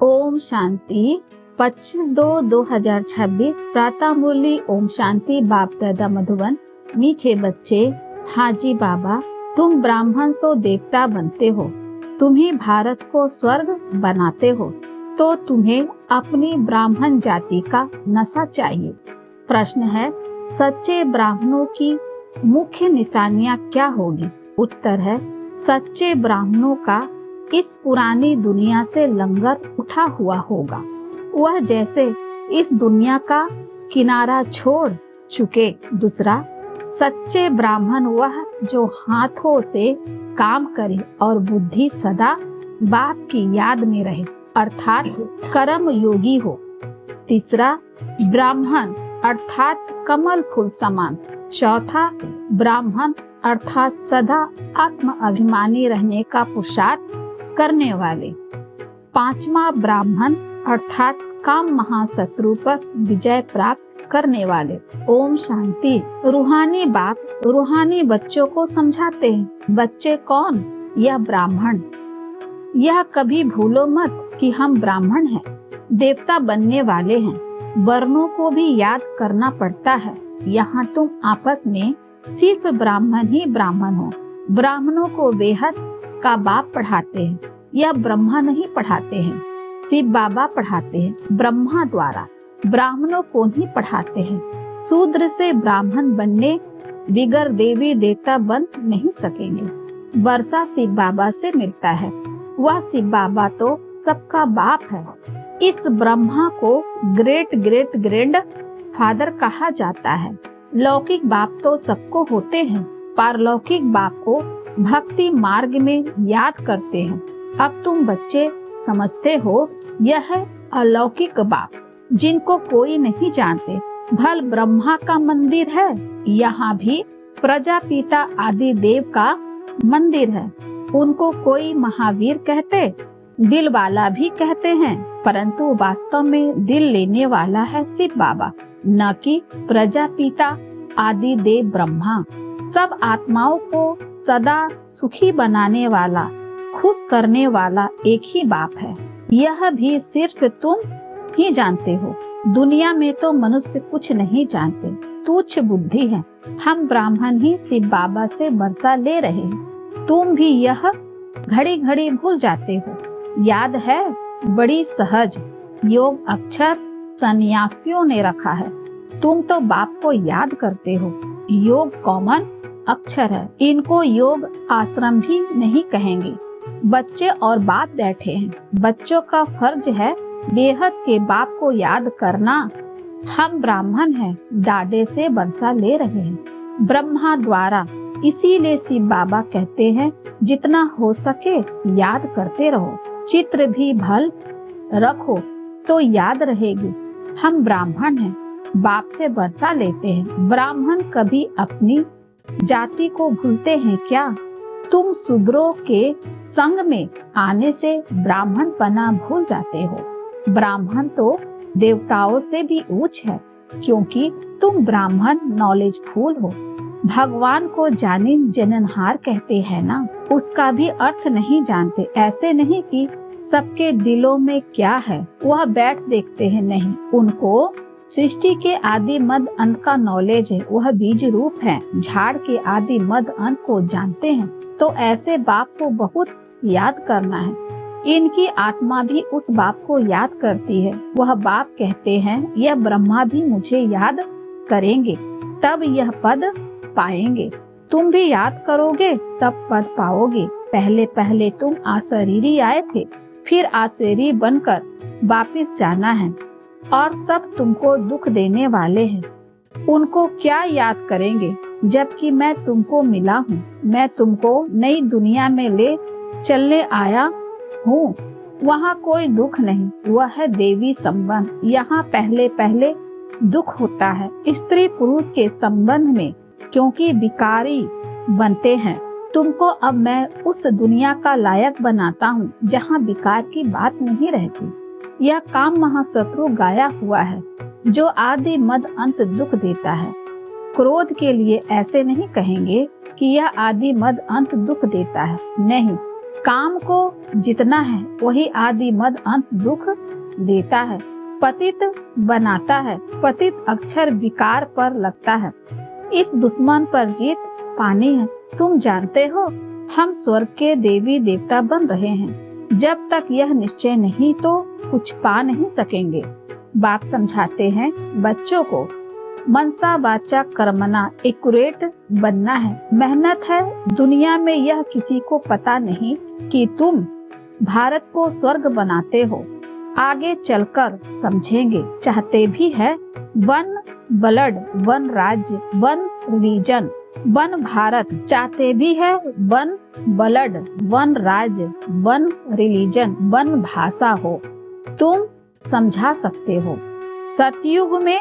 ओम शांति 25/2/2026 प्रातः मुरली। ओम शांति। बाप दादा मधुबन। मीठे बच्चे, हाजी बाबा, तुम ब्राह्मण सो देवता बनते हो, तुम्ही भारत को स्वर्ग बनाते हो, तो तुम्हें अपनी ब्राह्मण जाति का नशा चाहिए। प्रश्न है, सच्चे ब्राह्मणों की मुख्य निशानियां क्या होगी? उत्तर है, सच्चे ब्राह्मणों का इस पुरानी दुनिया से लंगर उठा हुआ होगा। वह जैसे इस दुनिया का किनारा छोड़ चुके। दूसरा, सच्चे ब्राह्मण वह जो हाथों से काम करे और बुद्धि सदा बाप की याद में रहे, अर्थात कर्म योगी हो। तीसरा, ब्राह्मण अर्थात कमल फूल समान। चौथा, ब्राह्मण अर्थात सदा आत्म अभिमानी रहने का पुरुषार्थ करने वाले। पांचवा, ब्राह्मण अर्थात काम महाशत्रु पर विजय प्राप्त करने वाले। ओम शांति। रूहानी बाप रूहानी बच्चों को समझाते हैं। बच्चे कौन? यह ब्राह्मण। यह कभी भूलो मत कि हम ब्राह्मण हैं, देवता बनने वाले हैं। वर्णों को भी याद करना पड़ता है। यहाँ तुम आपस में सिर्फ ब्राह्मण ही ब्राह्मण हो। ब्राह्मणों को बेहद का बाप पढ़ाते हैं। यह ब्रह्मा नहीं पढ़ाते हैं, शिव बाबा पढ़ाते हैं ब्रह्मा द्वारा। ब्राह्मणों को ही पढ़ाते हैं। शूद्र से ब्राह्मण बनने बिगर देवी देवता बन नहीं सकेंगे। वर्षा शिव बाबा से मिलता है। वह शिव बाबा तो सबका बाप है। इस ब्रह्मा को ग्रेट ग्रेट ग्रैंड फादर कहा जाता है। लौकिक बाप तो सबको होते हैं, पारलौकिक बाप को भक्ति मार्ग में याद करते हैं। अब तुम बच्चे समझते हो, यह है अलौकिक बाप जिनको कोई नहीं जानते। भल ब्रह्मा का मंदिर है, यहाँ भी प्रजापिता आदि देव का मंदिर है। उनको कोई महावीर कहते, दिल वाला भी कहते हैं, परंतु वास्तव में दिल लेने वाला है शिव बाबा, न कि प्रजापिता आदि देव ब्रह्मा। सब आत्माओं को सदा सुखी बनाने वाला, खुश करने वाला एक ही बाप है। यह भी सिर्फ तुम ही जानते हो। दुनिया में तो मनुष्य कुछ नहीं जानते, तुच्छ बुद्धि है। हम ब्राह्मण ही शिव बाबा से वर्षा ले रहे हैं। तुम भी यह घड़ी घड़ी भूल जाते हो। याद है, बड़ी सहज योग अक्षर सन्यासियों ने रखा है। तुम तो बाप को याद करते हो। योग कॉमन अक्षर है, इनको योग आश्रम भी नहीं कहेंगे। बच्चे और बाप बैठे हैं। बच्चों का फर्ज है देहत के बाप को याद करना। हम ब्राह्मण हैं, दादे से वर्षा ले रहे हैं ब्रह्मा द्वारा। इसीलिए शिव बाबा कहते हैं, जितना हो सके याद करते रहो। चित्र भी भल रखो तो याद रहेगी। हम ब्राह्मण हैं, बाप से वर्षा लेते हैं। ब्राह्मण कभी अपनी जाति को भूलते हैं क्या? तुम शूद्रों के संग में आने से ब्राह्मण पना भूल जाते हो। ब्राह्मण तो देवताओं से भी ऊंच है, क्योंकि तुम ब्राह्मण नॉलेज फुल हो। भगवान को जाने जननहार कहते हैं ना, उसका भी अर्थ नहीं जानते। ऐसे नहीं कि सबके दिलों में क्या है वह बैठ देखते हैं, नहीं। उनको सृष्टि के आदि मध्य अंत का नॉलेज है। वह बीज रूप है, झाड़ के आदि मध्य अंत को जानते हैं। तो ऐसे बाप को बहुत याद करना है। इनकी आत्मा भी उस बाप को याद करती है। वह बाप कहते हैं, यह ब्रह्मा भी मुझे याद करेंगे, तब यह पद पाएंगे। तुम भी याद करोगे तब पद पाओगे। पहले पहले तुम आशरीरी आए थे, फिर आशरीरी बनकर वापिस जाना है, और सब तुमको दुख देने वाले हैं। उनको क्या याद करेंगे, जबकि मैं तुमको मिला हूँ। मैं तुमको नई दुनिया में ले चलने आया हूँ। वहाँ कोई दुख नहीं, वह है देवी संबंध। यहाँ पहले पहले दुख होता है स्त्री पुरुष के संबंध में, क्योंकि विकारी बनते हैं। तुमको अब मैं उस दुनिया का लायक बनाता हूँ जहाँ विकार की बात नहीं रहती। यह काम महाशत्रु गाया हुआ है, जो आदि मद अंत दुख देता है। क्रोध के लिए ऐसे नहीं कहेंगे कि यह आदि मद अंत दुख देता है, नहीं। काम को जितना है वही आदि मद अंत दुख देता है। पतित बनाता है, पतित अक्षर विकार पर लगता है। इस दुश्मन पर जीत पानी है। तुम जानते हो हम स्वर्ग के देवी देवता बन रहे हैं। जब तक यह निश्चय नहीं तो कुछ पा नहीं सकेंगे। बाप समझाते हैं बच्चों को मनसा वाचा कर्मणा एक्यूरेट बनना है। मेहनत है दुनिया में, यह किसी को पता नहीं कि तुम भारत को स्वर्ग बनाते हो। आगे चलकर समझेंगे। चाहते भी है वन ब्लड, वन राज्य, वन रिलीजन, वन भारत। चाहते भी है वन ब्लड, वन राज्य, वन रिलीजन, वन भाषा हो। तुम समझा सकते हो। सतयुग में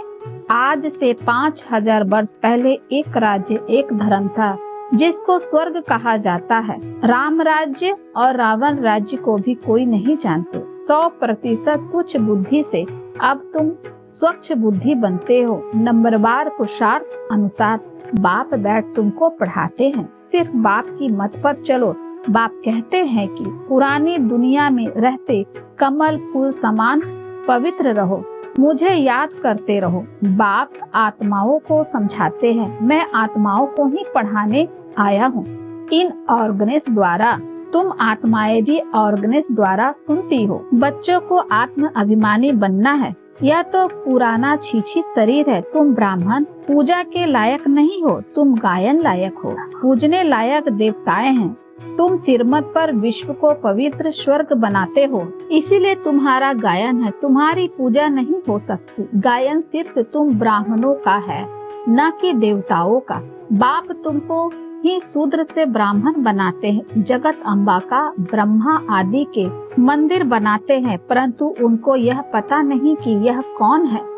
आज से 5000 वर्ष पहले एक राज्य, एक धर्म था जिसको स्वर्ग कहा जाता है। राम राज्य और रावण राज्य को भी कोई नहीं जानते। 100% तुच्छ बुद्धि से अब तुम स्वच्छ बुद्धि बनते हो। नंबरवार पुरुषार्थ अनुसार बाप बैठ तुमको पढ़ाते हैं। सिर्फ बाप की मत पर चलो। बाप कहते हैं कि पुरानी दुनिया में रहते कमल फूल समान पवित्र रहो, मुझे याद करते रहो। बाप आत्माओं को समझाते हैं। मैं आत्माओं को ही पढ़ाने आया हूँ। इन ऑर्गन्स द्वारा तुम आत्माएं भी ऑर्गन्स द्वारा सुनती हो। बच्चों को आत्म अभिमानी बनना है। यह तो पुराना छीछी शरीर है। तुम ब्राह्मण पूजा के लायक नहीं हो, तुम गायन लायक हो। पूजने लायक देवताएं हैं। तुम सिरमत पर विश्व को पवित्र स्वर्ग बनाते हो, इसीलिए तुम्हारा गायन है। तुम्हारी पूजा नहीं हो सकती। गायन सिर्फ तुम ब्राह्मणों का है, न कि देवताओं का। बाप तुमको ही शूद्र से ब्राह्मण बनाते हैं। जगत अम्बा का ब्रह्मा आदि के मंदिर बनाते हैं, परंतु उनको यह पता नहीं कि यह कौन है।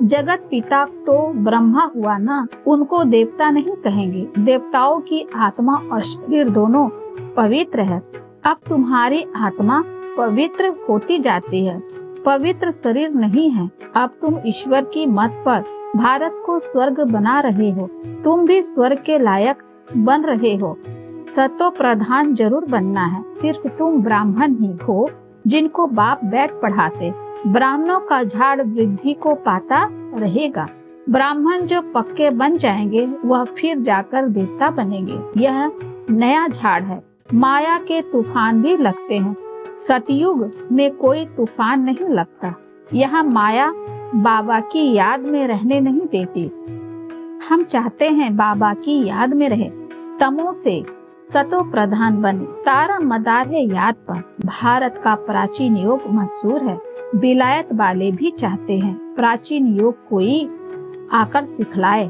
जगत पिता तो ब्रह्मा हुआ ना, उनको देवता नहीं कहेंगे। देवताओं की आत्मा और शरीर दोनों पवित्र है। अब तुम्हारी आत्मा पवित्र होती जाती है, पवित्र शरीर नहीं है। अब तुम ईश्वर की मत पर भारत को स्वर्ग बना रहे हो। तुम भी स्वर्ग के लायक बन रहे हो। सतो प्रधान जरूर बनना है। सिर्फ तुम ब्राह्मण ही हो जिनको बाप बैठ पढ़ाते। ब्राह्मणों का झाड़ वृद्धि को पाता रहेगा। ब्राह्मण जो पक्के बन जाएंगे वह फिर जाकर देवता बनेंगे। यह नया झाड़ है। माया के तूफान भी लगते हैं। सतयुग में कोई तूफान नहीं लगता। यहाँ माया बाबा की याद में रहने नहीं देती। हम चाहते हैं बाबा की याद में रहे। तमो से सतो प्रधान बने। सारा मदार है याद पर। भारत का प्राचीन योग मशहूर है। विलायत वाले भी चाहते हैं प्राचीन योग कोई आकर सिखलाए।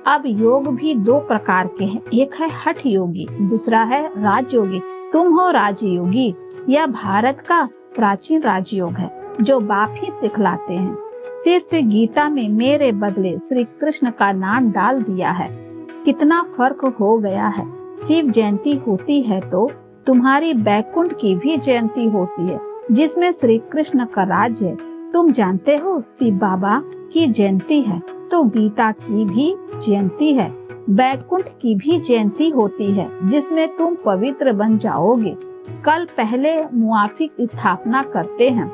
अब योग भी दो प्रकार के हैं। एक है हठ योगी, दूसरा है राजयोगी। तुम हो राजयोगी। यह भारत का प्राचीन राजयोग है जो बाप ही सिखलाते हैं। सिर्फ गीता में मेरे बदले श्री कृष्ण का नाम डाल दिया है। कितना फर्क हो गया है। शिव जयंती होती है तो तुम्हारी बैकुंठ की भी जयंती होती है जिसमें श्री कृष्ण का राज है। तुम जानते हो शिव बाबा की जयंती है तो गीता की भी जयंती है। बैकुंठ की भी जयंती होती है जिसमें तुम पवित्र बन जाओगे। कल पहले मुआफिक स्थापना करते हैं।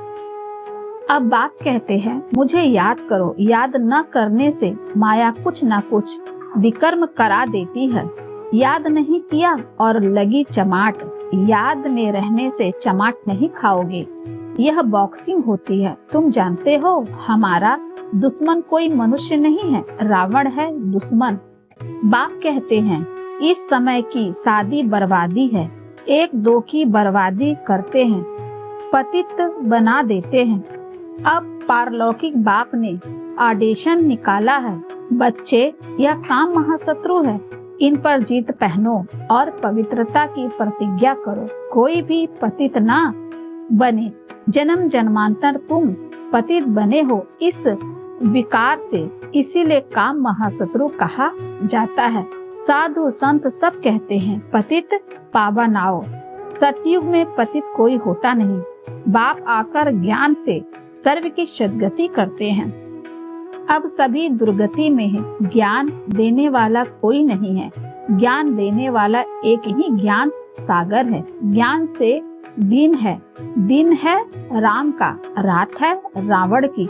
अब बाप कहते हैं मुझे याद करो। याद न करने से माया कुछ न कुछ विकर्म करा देती है। याद नहीं किया और लगी चमाट। याद में रहने से चमाट नहीं खाओगे। यह बॉक्सिंग होती है। तुम जानते हो हमारा दुश्मन कोई मनुष्य नहीं है, रावण है दुश्मन। बाप कहते हैं इस समय की शादी बर्बादी है। एक दो की बर्बादी करते हैं, पतित बना देते हैं। अब पारलौकिक बाप ने ऑडिशन निकाला है। बच्चे यह काम महाशत्रु है। इन पर जीत पहनो और पवित्रता की प्रतिज्ञा करो। कोई भी पतित ना बने। जन्म जन्मांतर तुम पतित बने हो इस विकार से, इसीलिए काम महाशत्रु कहा जाता है। साधु संत सब कहते हैं पतित पावन आओ। सतयुग में पतित कोई होता नहीं। बाप आकर ज्ञान से सर्व की सद्गति करते हैं। अब सभी दुर्गति में है। ज्ञान देने वाला कोई नहीं है। ज्ञान देने वाला एक ही ज्ञान सागर है, ज्ञान से दिन है राम का, रात है रावण की।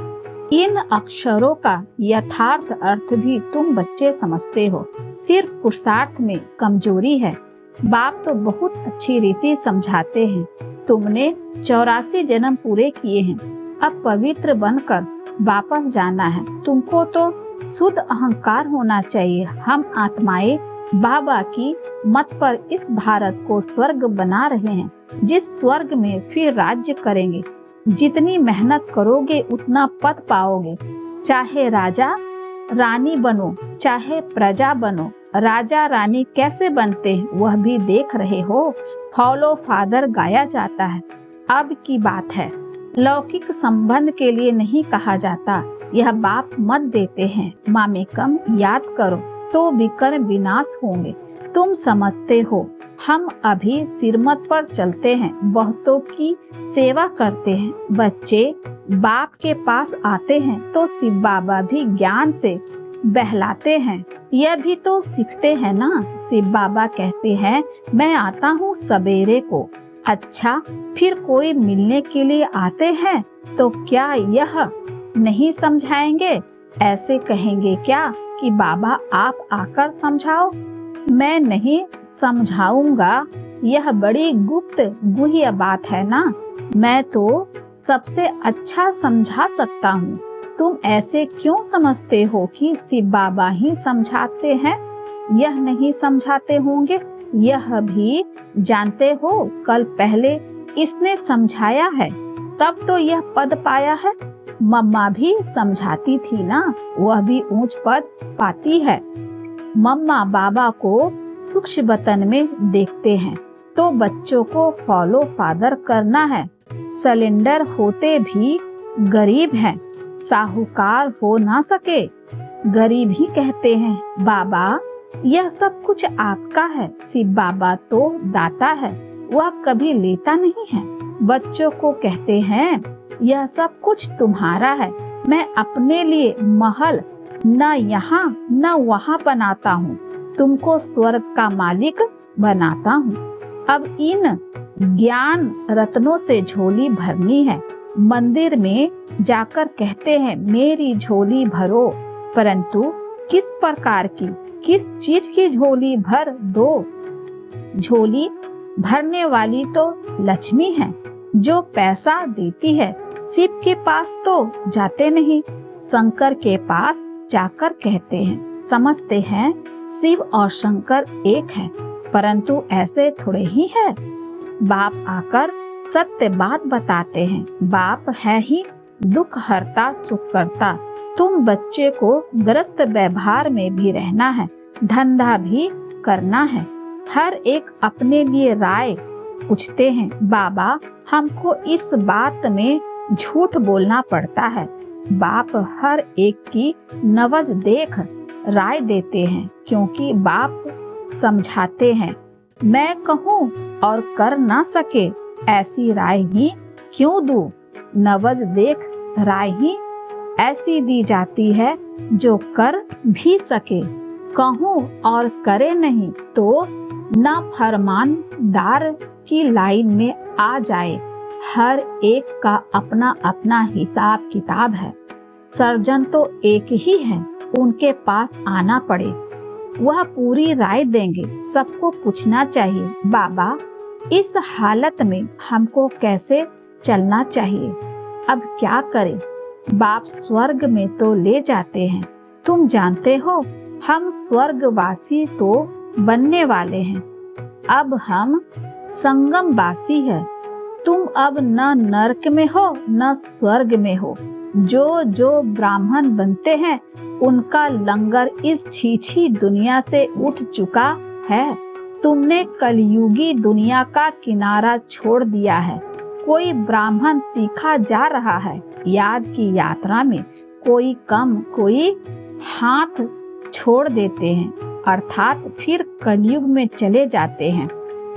इन अक्षरों का यथार्थ अर्थ भी तुम बच्चे समझते हो, सिर्फ पुरुषार्थ में कमजोरी है। बाप तो बहुत अच्छी रीति समझाते हैं। तुमने 84 जन्म पूरे किए हैं, अब पवित्र बनकर वापस जाना है। तुमको तो शुद्ध अहंकार होना चाहिए। हम आत्माएं बाबा की मत पर इस भारत को स्वर्ग बना रहे हैं, जिस स्वर्ग में फिर राज्य करेंगे। जितनी मेहनत करोगे उतना पद पाओगे। चाहे राजा रानी बनो, चाहे प्रजा बनो। राजा रानी कैसे बनते हैं वह भी देख रहे हो। फॉलो फादर गाया जाता है। अब की बात है, लौकिक संबंध के लिए नहीं कहा जाता। यह बाप मत देते हैं। मामेकम याद करो तो विकर्म विनाश होंगे। तुम समझते हो हम अभी सिरमत पर चलते हैं, बहुतों की सेवा करते हैं। बच्चे बाप के पास आते हैं तो शिव बाबा भी ज्ञान से बहलाते हैं। यह भी तो सीखते हैं ना। शिव बाबा कहते हैं मैं आता हूँ सवेरे को। अच्छा, फिर कोई मिलने के लिए आते हैं तो क्या यह नहीं समझाएंगे? ऐसे कहेंगे क्या कि बाबा आप आकर समझाओ? मैं नहीं समझाऊंगा, यह बड़ी गुप्त गुह्य बात है ना। मैं तो सबसे अच्छा समझा सकता हूँ। तुम ऐसे क्यों समझते हो कि शिव बाबा ही समझाते हैं? यह नहीं समझाते होंगे। यह भी जानते हो कल पहले इसने समझाया है, तब तो यह पद पाया है। मम्मा भी समझाती थी ना, वह भी ऊंच पद पाती है। मम्मा बाबा को सूक्ष्म वतन में देखते हैं तो बच्चों को फॉलो फादर करना है। सिलेंडर होते भी गरीब हैं, साहूकार हो ना सके। गरीब ही कहते हैं बाबा यह सब कुछ आपका है। शिव बाबा तो दाता है, वह कभी लेता नहीं है। बच्चों को कहते हैं यह सब कुछ तुम्हारा है। मैं अपने लिए महल न यहाँ न वहाँ बनाता हूँ, तुमको स्वर्ग का मालिक बनाता हूँ। अब इन ज्ञान रत्नों से झोली भरनी है। मंदिर में जाकर कहते हैं मेरी झोली भरो, परंतु किस प्रकार की, किस चीज की झोली भर दो? झोली भरने वाली तो लक्ष्मी है जो पैसा देती है। शिव के पास तो जाते नहीं, शंकर के पास जाकर कहते हैं। समझते हैं शिव और शंकर एक है, परंतु ऐसे थोड़े ही है। बाप आकर सत्य बात बताते हैं। बाप है ही दुख हरता सुख करता। तुम बच्चे को ग्रस्त व्यवहार में भी रहना है, धंधा भी करना है। हर एक अपने लिए राय पूछते हैं। बाबा हमको इस बात में झूठ बोलना पड़ता है। बाप हर एक की नवज देख राय देते हैं, क्योंकि बाप समझाते हैं मैं कहूँ और कर ना सके ऐसी राय ही क्यों दूं? नवज देख राय ही ऐसी दी जाती है जो कर भी सके। कहूँ और करे नहीं तो न फरमानदार की लाइन में आ जाए। हर एक का अपना अपना हिसाब किताब है। सर्जन तो एक ही है, उनके पास आना पड़े, वह पूरी राय देंगे। सबको पूछना चाहिए बाबा इस हालत में हमको कैसे चलना चाहिए, अब क्या करें? बाप स्वर्ग में तो ले जाते हैं। तुम जानते हो हम स्वर्गवासी तो बनने वाले हैं। अब हम संगमवासी है। तुम अब न नरक में हो न स्वर्ग में हो। जो जो ब्राह्मण बनते हैं उनका लंगर इस छीछी दुनिया से उठ चुका है। तुमने कलयुगी दुनिया का किनारा छोड़ दिया है। कोई ब्राह्मण तीखा जा रहा है याद की यात्रा में, कोई कम, कोई हाथ छोड़ देते हैं, अर्थात फिर कलयुग में चले जाते हैं।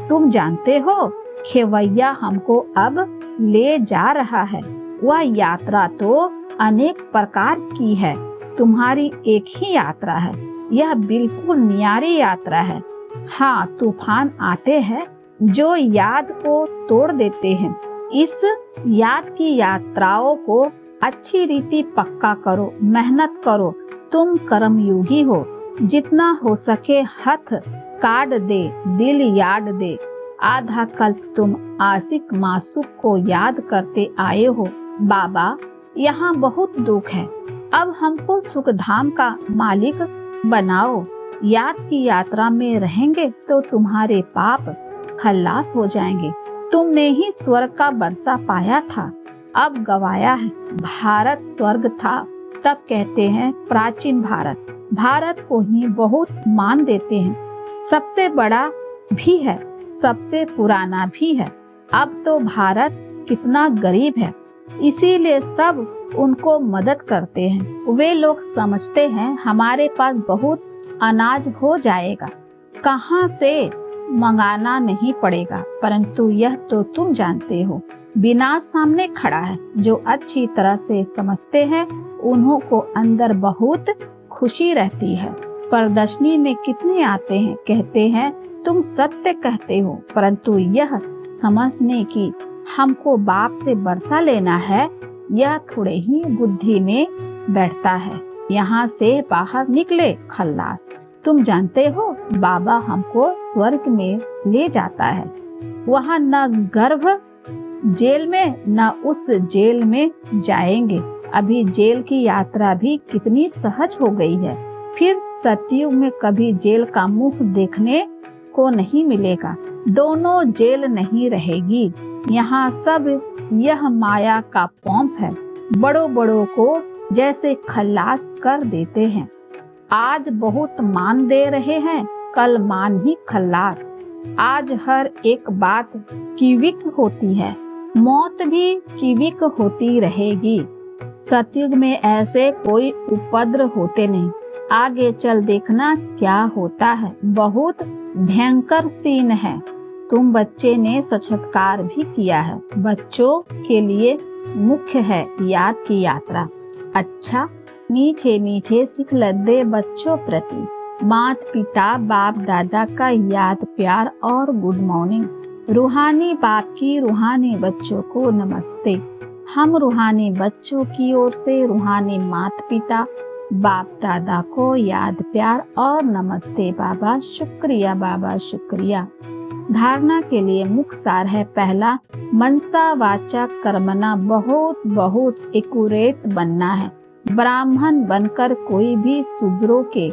तुम जानते हो खेवैया हमको अब ले जा रहा है। वह यात्रा तो अनेक प्रकार की है, तुम्हारी एक ही यात्रा है। यह बिल्कुल न्यारी यात्रा है। हाँ, तूफान आते हैं, जो याद को तोड़ देते हैं। इस याद की यात्राओं को अच्छी रीति पक्का करो, मेहनत करो। तुम कर्मयोगी हो। जितना हो सके हथ काट दे, दिल याद दे। आधा कल्प तुम आशिक मासूक को याद करते आए हो। बाबा, यहाँ बहुत दुख है, अब हमको सुखधाम का मालिक बनाओ। याद की यात्रा में रहेंगे तो तुम्हारे पाप खल्लास हो जाएंगे। तुमने ही स्वर्ग का बरसा पाया था, अब गवाया है। भारत स्वर्ग था, तब कहते हैं प्राचीन भारत। भारत को ही बहुत मान देते हैं, सबसे बड़ा भी है, सबसे पुराना भी है। अब तो भारत कितना गरीब है, इसीलिए सब उनको मदद करते हैं। वे लोग समझते हैं हमारे पास बहुत अनाज हो जाएगा, कहाँ से मंगाना नहीं पड़ेगा। परंतु यह तो तुम जानते हो, विनाश सामने खड़ा है। जो अच्छी तरह से समझते हैं उन्हों को अंदर बहुत खुशी रहती है। प्रदर्शनी में कितने आते हैं, कहते हैं तुम सत्य कहते हो, परंतु यह समझने की हमको बाप से बरसा लेना है, यह थोड़े ही बुद्धि में बैठता है। यहाँ से बाहर निकले खल्लास। तुम जानते हो बाबा हमको स्वर्ग में ले जाता है। वहाँ न गर्भ जेल में न उस जेल में जाएंगे। अभी जेल की यात्रा भी कितनी सहज हो गई है। फिर सतयुग में कभी जेल का मुख देखने को नहीं मिलेगा। दोनों जेल नहीं रहेगी। यहाँ सब यह माया का पंप है। बड़ों बड़ों को जैसे खल्लास कर देते हैं। आज बहुत मान दे रहे हैं, कल मान ही खल्लास। आज हर एक बात कीविक होती है, मौत भी कीविक होती रहेगी। सतयुग में ऐसे कोई उपद्रव होते नहीं। आगे चल देखना क्या होता है, बहुत भयंकर सीन है। तुम बच्चे ने साक्षात्कार भी किया है। बच्चों के लिए मुख्य है याद की यात्रा। अच्छा, मीठे मीठे सिख लद्दे बच्चों प्रति माता पिता बाप दादा का याद प्यार और गुड मॉर्निंग। रूहानी बाप की रूहानी बच्चों को नमस्ते। हम रूहानी बच्चों की ओर से रूहानी माता पिता बाप दादा को याद प्यार और नमस्ते। बाबा शुक्रिया, बाबा शुक्रिया। धारणा के लिए मुख्य सार है, पहला, मनसा वाचा कर्मना बहुत बहुत एक्यूरेट बनना है। ब्राह्मण बनकर कोई भी शूद्रों के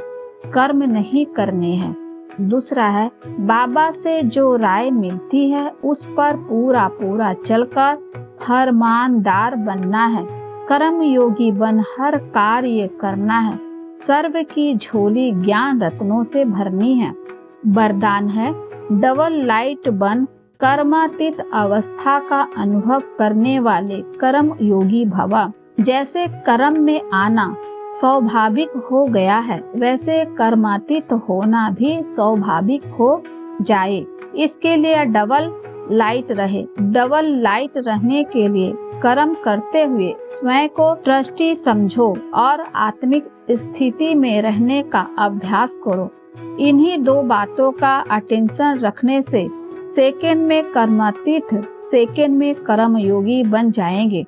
कर्म नहीं करने हैं। दूसरा है, बाबा से जो राय मिलती है उस पर पूरा पूरा चलकर फरमानदार बनना है। कर्म योगी बन हर कार्य करना है। सर्व की झोली ज्ञान रत्नों से भरनी है। वरदान है, डबल लाइट बन कर्मातीत अवस्था का अनुभव करने वाले कर्म योगी भवा। जैसे कर्म में आना स्वाभाविक हो गया है, वैसे कर्मातीत होना भी स्वाभाविक हो जाए। इसके लिए डबल लाइट रहे। डबल लाइट रहने के लिए कर्म करते हुए स्वयं को ट्रस्टी समझो और आत्मिक स्थिति में रहने का अभ्यास करो। इन्हीं दो बातों का अटेंशन रखने से सेकंड में कर्मातीत, सेकंड में कर्म योगी बन जाएंगे।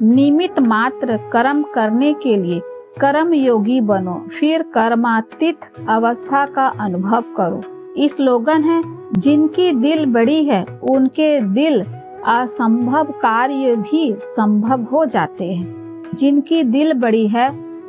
निमित्त मात्र कर्म करने के लिए कर्म योगी बनो, फिर कर्मातीत अवस्था का अनुभव करो। इस स्लोगन है, जिनकी दिल बड़ी है उनके दिल असंभव कार्य भी संभव हो जाते हैं। जिनकी दिल बड़ी है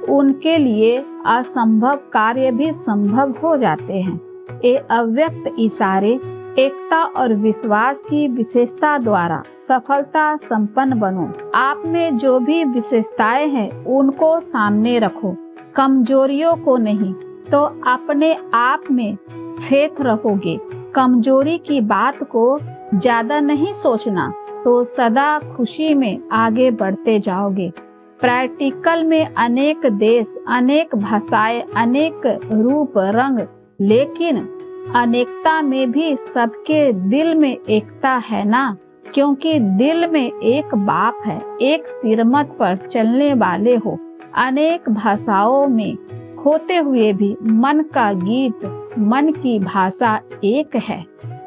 उनके लिए असंभव कार्य भी संभव हो जाते हैं। ये अव्यक्त इशारे एकता और विश्वास की विशेषता द्वारा सफलता संपन्न बनो। आप में जो भी विशेषताएं हैं उनको सामने रखो, कमजोरियों को नहीं। तो अपने आप में फेथ रखोगे। कमजोरी की बात को ज्यादा नहीं सोचना, तो सदा खुशी में आगे बढ़ते जाओगे। प्रैक्टिकल में अनेक देश, अनेक भाषाएं, अनेक रूप रंग, लेकिन अनेकता में भी सबके दिल में एकता है ना, क्योंकि दिल में एक बाप है। एक सिरमत पर चलने वाले हो। अनेक भाषाओं में होते हुए भी मन का गीत, मन की भाषा एक है।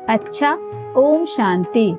अच्छा, ओम शांति।